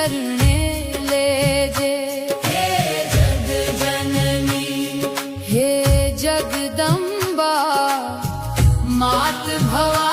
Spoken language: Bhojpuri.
शरणे लेजे। हे जग जननी हे जगदम्बा मात भवानी